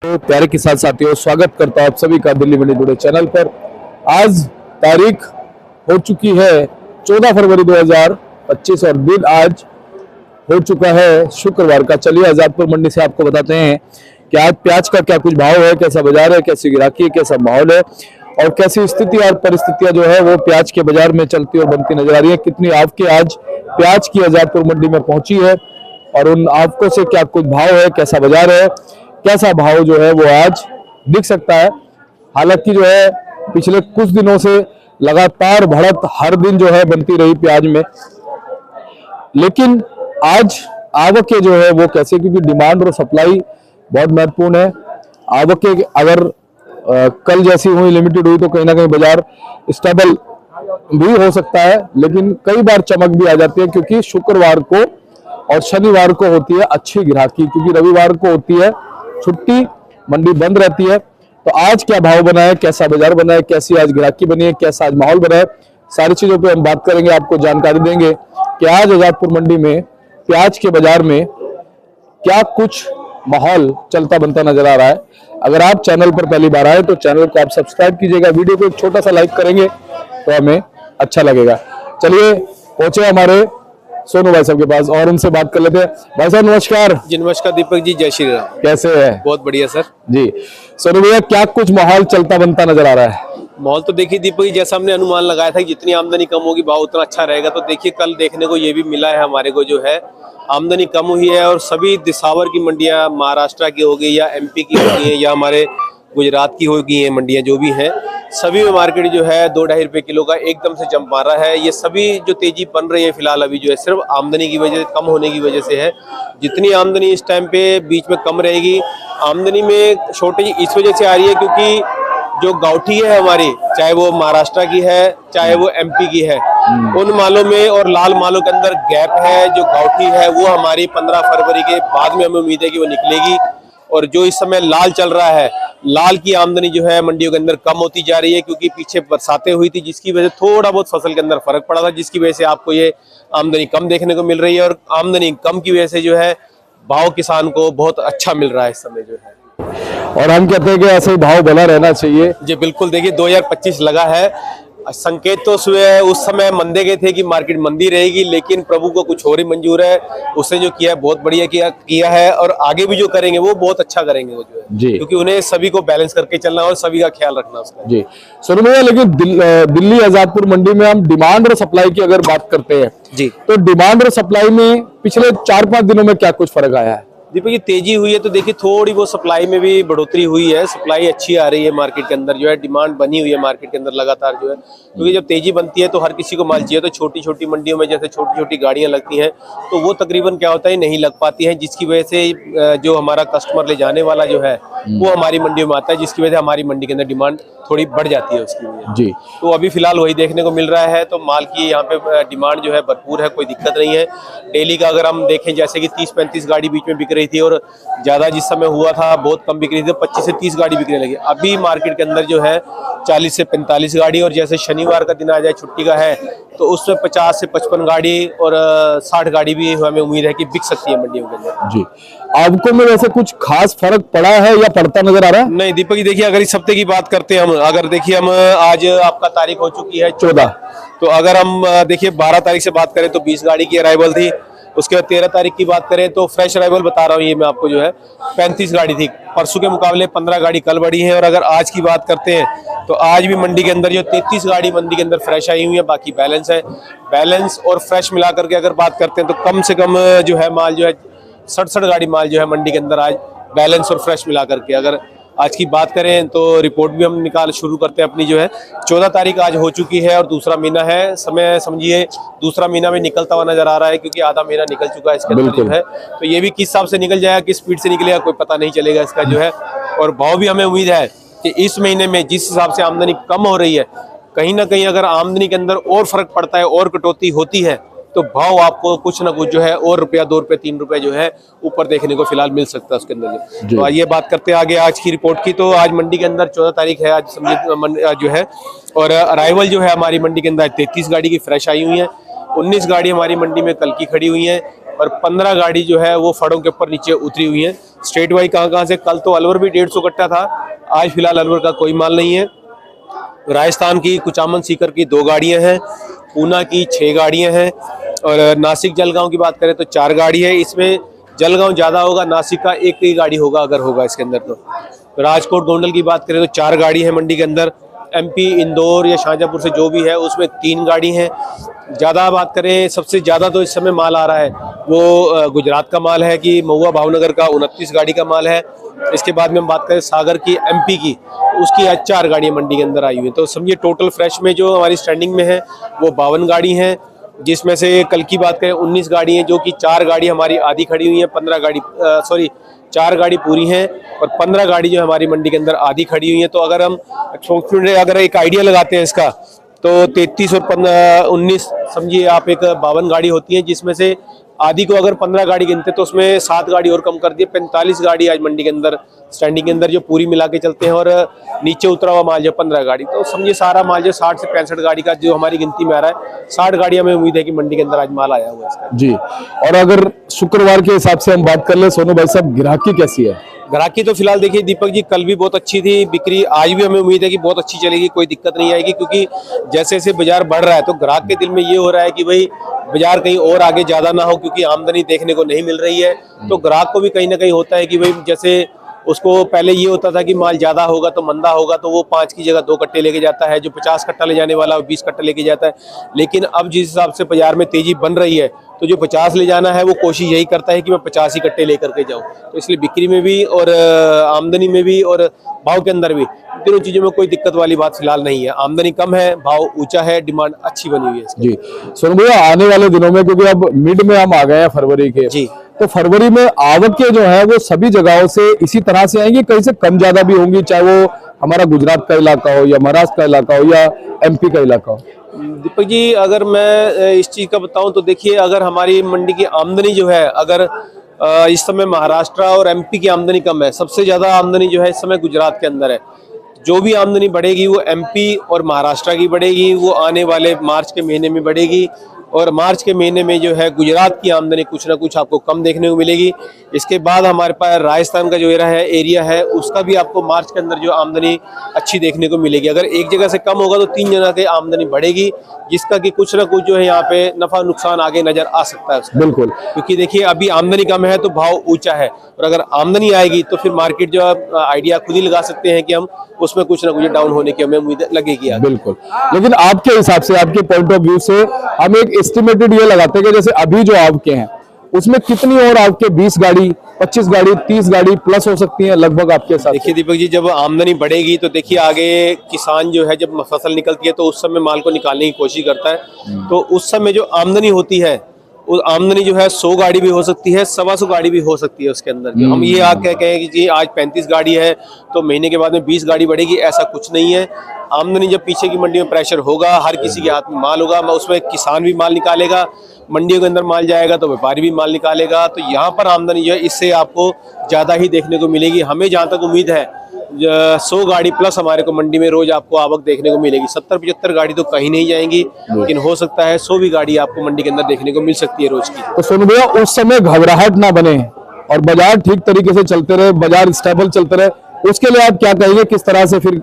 तो प्यारे किसान साथियों, स्वागत करता हूं आप सभी का दिल्ली मंडी टुडे चैनल पर। आज तारीख हो चुकी है 14 फरवरी 2025 और दिन आज हो चुका है शुक्रवार का। चलिए आजादपुर मंडी से आपको बताते हैं कि आज प्याज का क्या कुछ भाव है, कैसा बाजार है, कैसी गिराकी है, कैसा माहौल है और कैसी स्थिति और परिस्थितियां जो है वो प्याज के बाजार में चलती और बनती नजर आ रही है। कितनी आवकें आज प्याज की आजादपुर मंडी में पहुंची है और उन आवकों से क्या कुछ भाव है, कैसा बाजार है, कैसा भाव जो है वो आज दिख सकता है। हालांकि जो है पिछले कुछ दिनों से लगातार बढ़त हर दिन जो है बनती रही प्याज में, लेकिन आज आवकें जो है वो कैसे, क्योंकि डिमांड और सप्लाई बहुत महत्वपूर्ण है। आवकें अगर कल जैसी हुई, लिमिटेड हुई, तो कहीं ना कहीं बाजार स्टेबल भी हो सकता है, लेकिन कई बार चमक भी आ जाती है क्योंकि शुक्रवार को और शनिवार को होती है अच्छी गिराकी, क्योंकि रविवार को होती है छुट्टी, मंडी बंद रहती है। तो आज क्या भाव बना है, कैसा बाजार बना है, कैसी आज गिराकी बनी है, कैसा आज माहौल बना है, सारी चीजों पे हम बात करेंगे, आपको जानकारी देंगे कि आज आजादपुर मंडी में प्याज के बाजार में क्या कुछ माहौल चलता बनता नजर आ रहा है। अगर आप चैनल पर पहली बार आए तो चैनल को आप सब्सक्राइब कीजिएगा, वीडियो को एक छोटा सा लाइक करेंगे तो हमें अच्छा लगेगा। चलिए पहुंचे हमारे सोनू भाई साहब के पास और उनसे बात कर लेते हैं। भाई साहब नमस्कार। जी नमस्कार दीपक जी, जय श्री राम। कैसे है? बहुत बढ़िया सर जी। सोनू भैया, क्या कुछ माहौल चलता बनता नजर आ रहा है? माहौल तो देखिए दीपक जी, जैसा हमने अनुमान लगाया था कि जितनी आमदनी कम होगी भाव उतना अच्छा रहेगा, तो देखिए कल देखने को ये भी मिला है हमारे को, जो है आमदनी कम हुई है और सभी दिसावर की मंडियां, महाराष्ट्र की होगी या एमपी की होगी या हमारे गुजरात की होगी, ये मंडियां जो भी हैं सभी में मार्केट जो है 2-2.5 रुपए किलो का एकदम से जंप मारा है। ये सभी जो तेजी बन रही है फिलहाल अभी जो है सिर्फ आमदनी की वजह, कम होने की वजह से है। जितनी आमदनी इस टाइम पे बीच में कम रहेगी, आमदनी में शॉर्टेज इस वजह से आ रही है क्योंकि जो गाउठी है हमारी, चाहे वो महाराष्ट्र की है चाहे वो एमपी की है, उन मालों में और लाल मालों के अंदर गैप है। जो गाउठी है वो हमारी 15 फरवरी के बाद में हमें उम्मीद है कि वो निकलेगी, और जो इस समय लाल चल रहा है, लाल की आमदनी जो है मंडियों के अंदर कम होती जा रही है क्योंकि पीछे बरसातें हुई थी जिसकी वजह से थोड़ा बहुत फसल के अंदर फर्क पड़ा था, जिसकी वजह से आपको ये आमदनी कम देखने को मिल रही है। और आमदनी कम की वजह से जो है भाव किसान को बहुत अच्छा मिल रहा है इस समय जो है, और हम कहते हैं कि ऐसे ही भाव बना रहना चाहिए। जी बिल्कुल। देखिए 2025 लगा है, संकेत तो उस समय मंदे के थे कि मार्केट मंदी रहेगी, लेकिन प्रभु को कुछ और ही मंजूर है। उसने जो किया है बहुत बढ़िया किया है और आगे भी जो करेंगे वो बहुत अच्छा करेंगे वो जो है जी, क्योंकि उन्हें सभी को बैलेंस करके चलना और सभी का ख्याल रखना उसका जी। सुनो भैया, लेकिन दिल्ली आजादपुर मंडी में हम डिमांड और सप्लाई की अगर बात करते हैं जी, तो डिमांड और सप्लाई में पिछले 4-5 दिनों में क्या कुछ फर्क आया है? दीपक ये तेजी हुई है तो देखिए थोड़ी वो सप्लाई में भी बढ़ोतरी हुई है, सप्लाई अच्छी आ रही है मार्केट के अंदर, जो है डिमांड बनी हुई है मार्केट के अंदर लगातार जो है, क्योंकि जब तेजी बनती है तो हर किसी को माल चाहिए। तो छोटी छोटी मंडियों में जैसे छोटी छोटी गाड़ियां लगती हैं तो वो तकरीबन क्या होता है नहीं लग पाती हैं, जिसकी वजह से जो हमारा कस्टमर ले जाने वाला जो है वो हमारी मंडियों में आता है, जिसकी वजह से हमारी मंडी के अंदर डिमांड थोड़ी बढ़ जाती है उसकी वजह जी। तो अभी फिलहाल वही देखने को मिल रहा है। तो माल की यहाँ पे डिमांड जो है भरपूर है, कोई दिक्कत नहीं है। डेली का अगर हम देखें जैसे कि 30-35 गाड़ी बीच में बिक रही थी और ज्यादा जिस समय हुआ था बहुत कम बिक रही थी, 25 से 30 गाड़ी बिकने लगी। अभी मार्केट के अंदर जो है 40 से 45 गाड़ी, और जैसे शनिवार का दिन आ जाए छुट्टी का है तो उसमें 50 से 55 गाड़ी और 60 गाड़ी भी हमें उम्मीद है कि बिक सकती है मंडियों के अंदर जी। आपको में वैसे कुछ खास फर्क पड़ा है या पड़ता नजर आ रहा है? नहीं दीपक जी, देखिए अगर इस हफ्ते की बात करते हैं हम, अगर देखिए हम आज आपका तारीख हो चुकी है 14, तो अगर हम देखिए 12 तारीख से बात करें तो 20 गाड़ी की अराइवल थी। उसके बाद 13 तारीख की बात करें तो फ्रेश अराइवल बता रहा हूँ ये मैं आपको, जो है 35 गाड़ी थी। परसों के मुकाबले 15 गाड़ी कल बढ़ी है। और अगर आज की बात करते हैं तो आज भी मंडी के अंदर जो 33 गाड़ी मंडी के अंदर फ्रेश आई हुई है, बाकी बैलेंस है। बैलेंस और फ्रेश मिला करके अगर बात करते हैं तो कम से कम जो है माल जो है 67 गाड़ी माल जो है मंडी के अंदर आज बैलेंस और फ्रेश मिला करके। अगर आज की बात करें तो रिपोर्ट भी हम निकाल शुरू करते हैं अपनी, जो है 14 तारीख आज हो चुकी है और दूसरा महीना है। समय समझिए दूसरा महीना में निकलता हुआ नजर आ रहा है, क्योंकि आधा महीना निकल चुका है इसके अंदर जो है। तो ये भी किस हिसाब से निकल जाएगा, किस स्पीड से निकलेगा कोई पता नहीं चलेगा इसका जो है। और भाव भी हमें उम्मीद है कि इस महीने में जिस हिसाब से आमदनी कम हो रही है, कहीं ना कहीं अगर आमदनी के अंदर और फर्क पड़ता है और कटौती होती है तो भाव आपको कुछ ना कुछ जो है और रुपया 2 रुपये 3 रुपये जो है ऊपर देखने को फिलहाल मिल सकता है उसके अंदर। तो आइए बात करते हैं आगे आज की रिपोर्ट की। तो आज मंडी के अंदर 14 तारीख है आज समझिए जो है, और अराइवल जो है हमारी मंडी के अंदर 33 गाड़ी की फ्रेश आई हुई है। 19 गाड़ी हमारी मंडी में कल की खड़ी हुई है और 15 गाड़ी जो है वो फड़ों के ऊपर नीचे उतरी हुई है। स्टेट वाइज कहाँ से। कल तो अलवर भी 150 कट्टा था, आज फिलहाल अलवर का कोई माल नहीं है। राजस्थान की कुचामन सीकर की 2 गाड़ियां हैं, पूना की 6 गाड़ियां हैं, और नासिक जलगांव की बात करें तो 4 गाड़ी है। इसमें जलगांव ज़्यादा होगा, नासिक का एक ही गाड़ी होगा अगर होगा इसके अंदर। तो राजकोट गोंडल की बात करें तो 4 गाड़ी है मंडी के अंदर। एमपी इंदौर या शाहजहाँपुर से जो भी है उसमें 3 गाड़ी हैं। ज़्यादा बात करें, सबसे ज़्यादा तो इस समय माल आ रहा है वो गुजरात का माल है कि महुआ भावनगर का 29 गाड़ी का माल है। इसके बाद में हम बात करें सागर की, एमपी की, उसकी आज 4 गाड़ियाँ मंडी के अंदर आई हुई हैं। तो समझिए टोटल फ्रेश में जो हमारी स्टैंडिंग में है वो 52 गाड़ी हैं, जिसमें से कल की बात करें 19 गाड़ी हैं, जो कि 4 गाड़ी हमारी आधी खड़ी हुई हैं, 4 गाड़ी पूरी हैं और 15 गाड़ी जो हमारी मंडी के अंदर आधी खड़ी हुई हैं। तो अगर हम अगर एक आइडिया लगाते हैं इसका, तो 33 और 19 समझिए आप, एक 52 गाड़ी होती है, जिसमें से आधी को अगर 15 गाड़ी गिनते तो उसमें 7 गाड़ी और कम कर दिए, 45 गाड़ी आज मंडी के अंदर स्टैंडिंग के अंदर जो पूरी मिला के चलते हैं, और नीचे उतरा हुआ माल जो 15 गाड़ी। तो समझिए सारा माल जो 60 से 65 गाड़ी का जो हमारी गिनती में आ रहा है, 60 गाड़ियां में उम्मीद है कि मंडी के अंदर आज माल आया हुआ है इसका। जी, और अगर शुक्रवार के हिसाब से हम बात कर ले सोनू भाई साहब, ग्राहकी कैसी है? ग्राहकी तो फिलहाल देखिए दीपक जी, कल भी बहुत अच्छी थी बिक्री, आज भी हमें उम्मीद है कि बहुत अच्छी चलेगी, कोई दिक्कत नहीं आएगी, क्योंकि जैसे जैसे बाजार बढ़ रहा है तो ग्राहक के दिल में ये हो रहा है कि भाई बाजार कहीं और आगे ज्यादा ना हो, क्योंकि आमदनी देखने को नहीं मिल रही है। तो ग्राहक को भी कहीं ना कहीं होता है कि भाई, जैसे उसको पहले ये होता था कि माल ज्यादा होगा तो मंदा होगा, तो वो 5 की जगह 2 कट्टे लेके जाता है, जो 50 कट्टा ले जाने वाला वो 20 कट्टा लेके जाता है। लेकिन अब जिस हिसाब से बाजार में तेजी बन रही है, तो जो 50 ले जाना है वो कोशिश यही करता है कि मैं 50 ही कट्टे लेकर के जाऊं। तो इसलिए बिक्री में भी और आमदनी में भी और भाव के अंदर भी, तीनों चीजों में कोई दिक्कत वाली बात फिलहाल नहीं है। आमदनी कम है, भाव ऊंचा है, डिमांड अच्छी बनी हुई है इसकी। जी सोनू भैया, आने वाले दिनों में, क्योंकि अब मिड में हम आ गए हैं फरवरी के जी, तो फरवरी में आवक के जो है वो सभी जगहों से इसी तरह से आएंगी, कहीं से कम ज्यादा भी होंगी, चाहे वो हमारा गुजरात का इलाका हो या महाराष्ट्र का इलाका हो या एमपी का इलाका हो? दीपक जी, अगर मैं इस चीज का बताऊं तो देखिए, अगर हमारी मंडी की आमदनी जो है, अगर इस समय महाराष्ट्र और एमपी की आमदनी कम है, सबसे ज्यादा आमदनी जो है इस समय गुजरात के अंदर है। जो भी आमदनी बढ़ेगी वो एमपी और महाराष्ट्र की बढ़ेगी, वो आने वाले मार्च के महीने में बढ़ेगी, और मार्च के महीने में जो है गुजरात की आमदनी कुछ ना कुछ आपको कम देखने को मिलेगी। इसके बाद हमारे पास राजस्थान का जो एरिया है उसका भी आपको मार्च के अंदर जो आमदनी अच्छी देखने को मिलेगी। अगर एक जगह से कम होगा तो 3 जगह की आमदनी बढ़ेगी, जिसका कि कुछ ना कुछ जो है यहाँ पे नफा नुकसान आगे नजर आ सकता है उसका। बिल्कुल, क्योंकि देखिए अभी आमदनी कम है तो भाव ऊंचा है, और अगर आमदनी आएगी तो फिर मार्केट जो आइडिया खुद ही लगा सकते हैं कि हम उसमें कुछ ना कुछ डाउन होने की हमें उम्मीद लगेगी आगे। बिल्कुल। लेकिन आपके हिसाब से, आपके पॉइंट ऑफ व्यू से हम एक एस्टिमेटेड ये लगाते हैं कि जैसे अभी जो आपके हैं उसमें कितनी और आपके 20 गाड़ी, 25 गाड़ी, 30 गाड़ी प्लस हो सकती है लगभग आपके साथ? देखिए दीपक जी, जब आमदनी बढ़ेगी तो देखिए आगे किसान जो है, जब फसल निकलती है तो उस समय माल को निकालने की कोशिश करता है। तो उस समय जो आमदनी होती है, वो आमदनी जो है 100 गाड़ी भी हो सकती है, 125 गाड़ी भी हो सकती है उसके अंदर। हम ये आके कहें कि जी आज 35 गाड़ी है तो महीने के बाद में 20 गाड़ी बढ़ेगी, ऐसा कुछ नहीं है। आमदनी जब पीछे की मंडी में प्रेशर होगा, हर किसी के हाथ में माल होगा, उसमें किसान भी माल निकालेगा, मंडियों के अंदर माल जाएगा तो व्यापारी भी माल निकालेगा, तो यहाँ पर आमदनी जो है इससे आपको ज्यादा ही देखने को मिलेगी। हमें जहाँ तक उम्मीद है 100 गाड़ी प्लस हमारे को मंडी में रोज आपको आवक देखने को मिलेगी। 70-75 गाड़ी तो कहीं नहीं जाएंगी, लेकिन हो सकता है 100 भी गाड़ी आपको मंडी के अंदर देखने को मिल सकती है रोज की। तो सोनू भैया, उस समय घबराहट ना बने और बाजार ठीक तरीके से चलते रहे, बाजार स्टेबल चलते रहे, उसके लिए आप क्या कहेंगे, किस तरह से फिर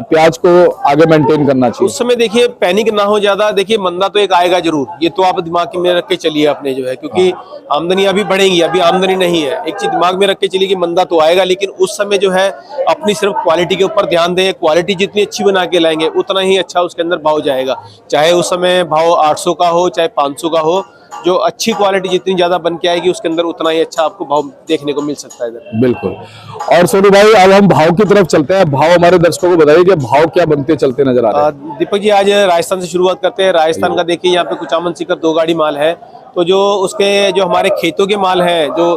प्याज को आगे मेंटेन करना चाहिए? उस समय देखिए पैनिक ना हो ज्यादा। देखिए मंदा तो एक आएगा जरूर, ये तो आप दिमाग में रख के चलिए अपने जो है, क्योंकि आमदनी अभी बढ़ेगी, अभी आमदनी नहीं है। एक चीज दिमाग में रख के चलिए कि मंदा तो आएगा, लेकिन उस समय जो है अपनी सिर्फ क्वालिटी के ऊपर ध्यान दें। क्वालिटी जितनी अच्छी बना के लाएंगे उतना ही अच्छा उसके अंदर भाव जाएगा, चाहे उस समय भाव 800 का हो चाहे 500 का हो। जो अच्छी क्वालिटी जितनी ज्यादा बन के आएगी उसके अंदर उतना ही अच्छा आपको भाव देखने को मिल सकता है इधर। बिल्कुल। और सोनू भाई, अब हम भाव की तरफ चलते हैं। भाव हमारे दर्शकों को बताइए कि भाव क्या बनते चलते नजर आ रहे हैं? दीपक जी, आज राजस्थान से शुरुआत करते हैं। राजस्थान का देखिए यहाँ पे कुचामन सीकर 2 गाड़ी माल है, तो जो उसके जो हमारे खेतों के माल हैं, जो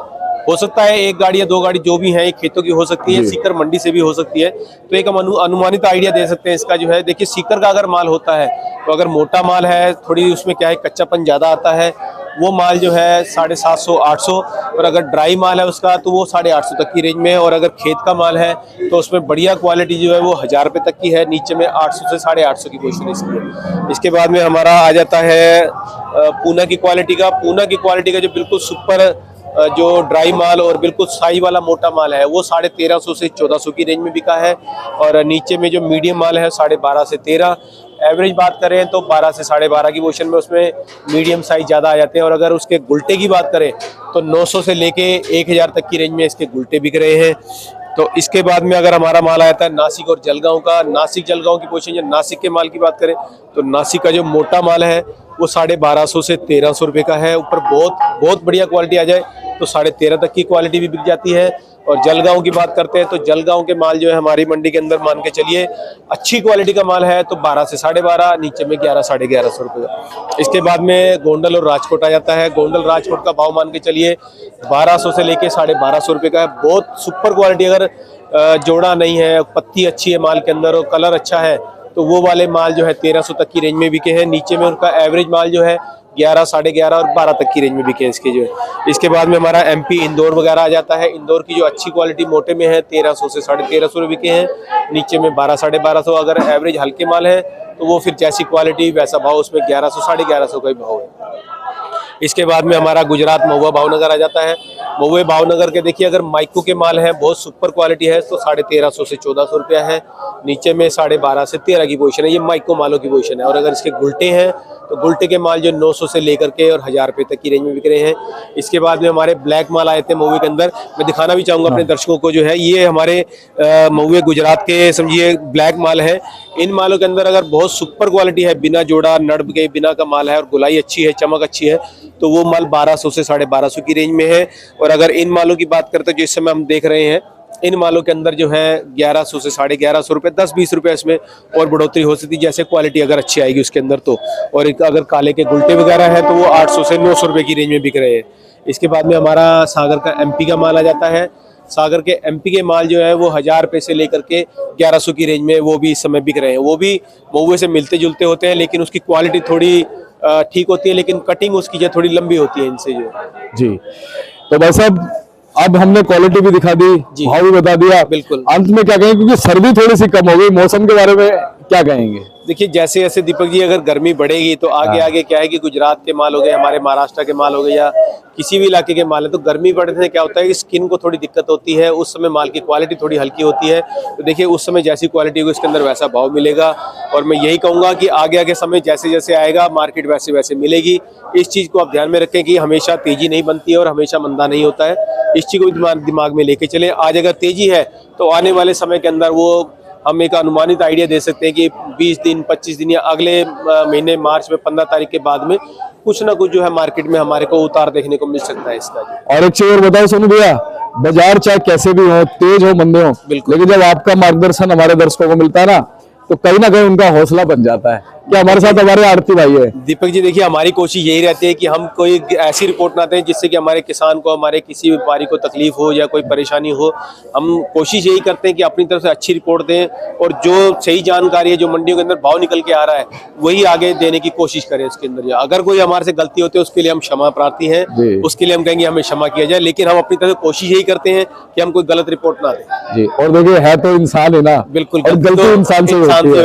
हो सकता है 1 गाड़ी या 2 गाड़ी जो भी है खेतों की हो सकती है, सीकर मंडी से भी हो सकती है। तो एक हम अनुमानित आइडिया दे सकते हैं इसका जो है। देखिए सीकर का अगर माल होता है तो अगर मोटा माल है, थोड़ी उसमें क्या है कच्चापन ज्यादा आता है, वो माल जो है 750-800, और अगर ड्राई माल है उसका तो वो 850 तक की रेंज में है। और अगर खेत का माल है तो उसमें बढ़िया क्वालिटी जो है वो 1000 रुपये तक की है, नीचे में 800 से 850 की पोजीशन इसकी है। इसके बाद में हमारा आ जाता है पूना की क्वालिटी का। पूना की क्वालिटी का जो बिल्कुल सुपर जो ड्राई माल और बिल्कुल साई वाला मोटा माल है वो 1350 से 1400 की रेंज में बिका है। और नीचे में जो मीडियम माल है 12.5 से 13। एवरेज बात करें तो 12 से 12.5 की पोजीशन में उसमें मीडियम साइज ज़्यादा आ जाते हैं। और अगर उसके गुल्टे की बात करें तो 900 से लेके 1000 तक की रेंज में इसके गुल्टे बिक रहे हैं। तो इसके बाद में अगर हमारा माल आता है नासिक और जलगांव का, नासिक जलगांव की पोजीशन, जो नासिक के माल की बात करें तो नासिक का जो मोटा माल है वो 1250 से 1300 रुपये का है। ऊपर बहुत बढ़िया क्वालिटी आ जाए तो 13.5 तक की क्वालिटी भी बिक जाती है। और जलगांव की बात करते हैं तो जलगांव के माल जो है हमारी मंडी के अंदर मान के चलिए अच्छी क्वालिटी का माल है तो 12 से 12.5, नीचे में 11 साढ़े 1100 रुपये का। इसके बाद में गोंडल और राजकोट आ जाता है। गोंडल राजकोट का भाव मान के चलिए 1200 से लेके 1250 रुपये का है। बहुत सुपर क्वालिटी, अगर जोड़ा नहीं है, पत्ती अच्छी है माल के अंदर और कलर अच्छा है तो वो वाले माल जो है 1300 तक की रेंज में बिके हैं। नीचे में उनका एवरेज माल जो है 11, साढ़े 11 और 12 तक की रेंज में बिके इसके जो है। इसके बाद में हमारा MP इंदौर वगैरह आ जाता है। इंदौर की जो अच्छी क्वालिटी मोटे में है 1300 से 1350 रुपये बिके हैं। नीचे में 12, साढ़े 1200। अगर एवरेज हल्के माल है तो वो फिर जैसी क्वालिटी वैसा भाव, उसमें 1100, साढ़े 1100 का ही भाव है। इसके बाद में हमारा गुजरात महुआ भावनगर आ जाता है। महुए भावनगर के देखिए अगर माइको के माल है बहुत सुपर क्वालिटी है तो 1350 से 1400 रुपया है। नीचे में 12.5 से 13 की पोजीशन है, ये माइको मालों की पोजीशन है। और अगर इसके गुल्टे हैं तो गुल्टे के माल जो 900 से लेकर के और 1000 रुपये तक की रेंज में बिक रहे हैं। इसके बाद में हमारे ब्लैक माल आए थे महुए के अंदर, मैं दिखाना भी चाहूँगा अपने दर्शकों को जो है, ये हमारे महुए गुजरात के समझिए ब्लैक माल है। इन मालों के अंदर अगर बहुत सुपर क्वालिटी है, बिना जोड़ा नड़ के बिना का माल है और गुलाई अच्छी है, चमक अच्छी है, तो वो माल 1200 से 1250 की रेंज में है। और अगर इन मालों की बात करते हैं जो इस समय हम देख रहे हैं, इन मालों के अंदर जो है 1100 से 1150 रुपये, 10-20 रुपये इसमें और बढ़ोतरी हो सकती है जैसे क्वालिटी अगर अच्छी आएगी उसके अंदर तो। और अगर काले के गुल्टे वगैरह है तो वो 800 से 900 रुपये की रेंज में बिक रहे हैं। इसके बाद में हमारा सागर का MP का माल आ जाता है। सागर के MP के माल जो है वो 1000 रुपये से लेकर के 1100 की रेंज में वो भी इस समय बिक रहे हैं। वो भी महुए से मिलते जुलते होते हैं लेकिन उसकी क्वालिटी थोड़ी ठीक होती है, लेकिन कटिंग उसकी जो थोड़ी लंबी होती है इनसे जो। जी, तो भाई साहब अब हमने क्वालिटी भी दिखा दी, भाव भी बता दिया, बिल्कुल। अंत में क्या कहेंगे, क्योंकि सर्दी थोड़ी सी कम हो गई, मौसम के बारे में क्या कहेंगे? देखिए जैसे जैसे दीपक जी अगर गर्मी बढ़ेगी तो आगे आगे क्या है कि गुजरात के माल हो गए, हमारे महाराष्ट्र के माल हो गए या किसी भी इलाके के माल है, तो गर्मी बढ़ने से क्या होता है कि स्किन को थोड़ी दिक्कत होती है। उस समय माल की क्वालिटी थोड़ी हल्की होती है, तो देखिए उस समय जैसी क्वालिटी होगी उसके अंदर वैसा भाव मिलेगा। और मैं यही कहूँगा कि आगे आगे समय जैसे जैसे आएगा मार्केट वैसे वैसे मिलेगी। इस चीज़ को आप ध्यान में रखें कि हमेशा तेजी नहीं बनती है और हमेशा मंदा नहीं होता है। इस चीज़ को दिमाग में लेके चले। आज अगर तेजी है तो आने वाले समय के अंदर वो हम एक अनुमानित आइडिया दे सकते हैं कि 20 दिन 25 दिन या अगले महीने मार्च में 15 तारीख के बाद में कुछ ना कुछ जो है मार्केट में हमारे को उतार देखने को मिल सकता है इसका। और एक चीज और बताओ सोनू भैया, बाजार चाहे कैसे भी हो, तेज हो मंदे हो, लेकिन जब आपका मार्गदर्शन हमारे दर्शकों को मिलता है ना तो कहीं ना कहीं उनका हौसला बन जाता है। क्या हमारे साथ हमारे आरती भाई है? दीपक जी देखिए हमारी कोशिश यही रहती है कि हम कोई ऐसी रिपोर्ट ना दें जिससे कि हमारे किसान को, हमारे किसी व्यापारी को तकलीफ हो या कोई परेशानी हो। हम कोशिश यही करते हैं कि अपनी तरफ से अच्छी रिपोर्ट दें और जो सही जानकारी है, जो मंडियों के अंदर भाव निकल के आ रहा है, वही आगे देने की कोशिश करें उसके अंदर। अगर कोई हमारे से गलती होती है उसके लिए हम क्षमा प्रार्थी हैं, उसके लिए हम कहेंगे हमें क्षमा किया जाए, लेकिन हम अपनी तरफ से कोशिश यही करते हैं कि हम कोई गलत रिपोर्ट ना दें। जी, और देखिए है तो इंसान है ना, बिल्कुल, गलती इंसान से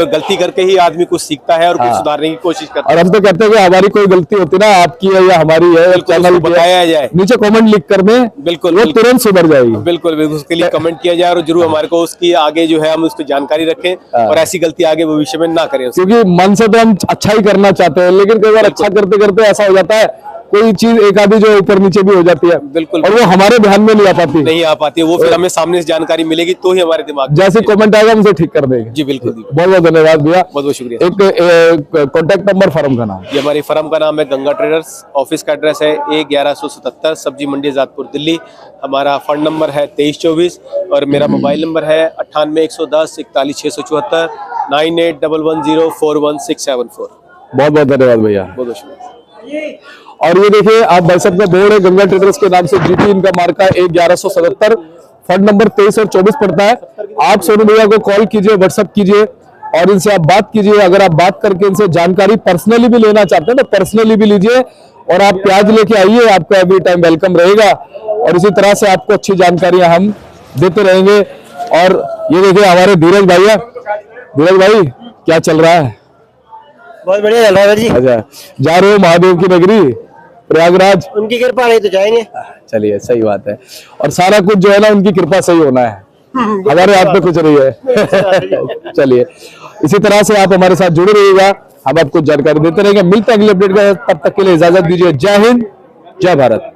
गलती करके ही आदमी कुछ सीखता है और कुछ सुधारने की कोशिश करता है। और हम तो कहते हैं कि हमारी कोई गलती होती है ना, आपकी है या हमारी है, चैनल बताया जाए, नीचे कमेंट लिख कर दें, बिल्कुल वो तुरंत सुधर जाएगी। बिल्कुल बिल्कुल, उसके लिए कमेंट किया जाए और जरूर हमारे को उसकी आगे जो है हम उसको जानकारी रखें और ऐसी गलती आगे भविष्य में ना करें। क्योंकि मन से तो हम अच्छा ही करना चाहते हैं, लेकिन कई बार अच्छा करते करते ऐसा हो जाता है कोई चीज एक आधी जो ऊपर नीचे भी हो जाती है, बिल्कुल, और वो हमारे ध्यान में नहीं आ पाती, वो फिर हमें सामने से जानकारी मिलेगी तो ही हमारे दिमाग जैसे कमेंट आएगा हम उसे ठीक कर देंगे। जी बिल्कुल, बहुत बहुत धन्यवाद भैया, बहुत बहुत शुक्रिया। एक कॉन्टेक्ट नंबर फर्म का नाम? ये हमारी फर्म का नाम है गंगा ट्रेडर्स। ऑफिस का एड्रेस है A1177 सब्जी मंडी आजादपुर दिल्ली। हमारा फंड नंबर है 2324 और मेरा मोबाइल नंबर है 98 110 41 674 9811041674। बहुत बहुत धन्यवाद भैया, बहुत बहुत शुक्रिया। और ये देखिए आप भाई साहब का बोर्ड है गंगा ट्रेडर्स के नाम से, GT इनका मार्का A1177, फंड नंबर 23 और 24 पड़ता है। आप सोनू भैया को कॉल कीजिए, व्हाट्सएप कीजिए और इनसे आप बात कीजिए। अगर आप बात करके इनसे जानकारी पर्सनली भी लेना चाहते हैं तो पर्सनली भी लीजिए और आप प्याज लेके आइए, आपका एवरी टाइम वेलकम रहेगा। और इसी तरह से आपको अच्छी जानकारियां हम देते रहेंगे। और ये देखिए हमारे धीरज भैया, धीरज भाई क्या चल रहा है? बहुत बढ़िया चल रहा है जी। अच्छा, जा रहे हो महादेव की नगरी? प्रयागराज। उनकी कृपा नहीं तो जाएंगे। चलिए, सही बात है। और सारा कुछ जो है ना, उनकी कृपा से ही होना है, हमारे हाथ में कुछ नहीं है। चलिए, इसी तरह से आप हमारे साथ जुड़े रहिएगा, हम आपको जानकारी देते रहेंगे। मिलते हैं अगले अपडेट का, तब तक के लिए इजाजत दीजिए। जय हिंद, जय भारत।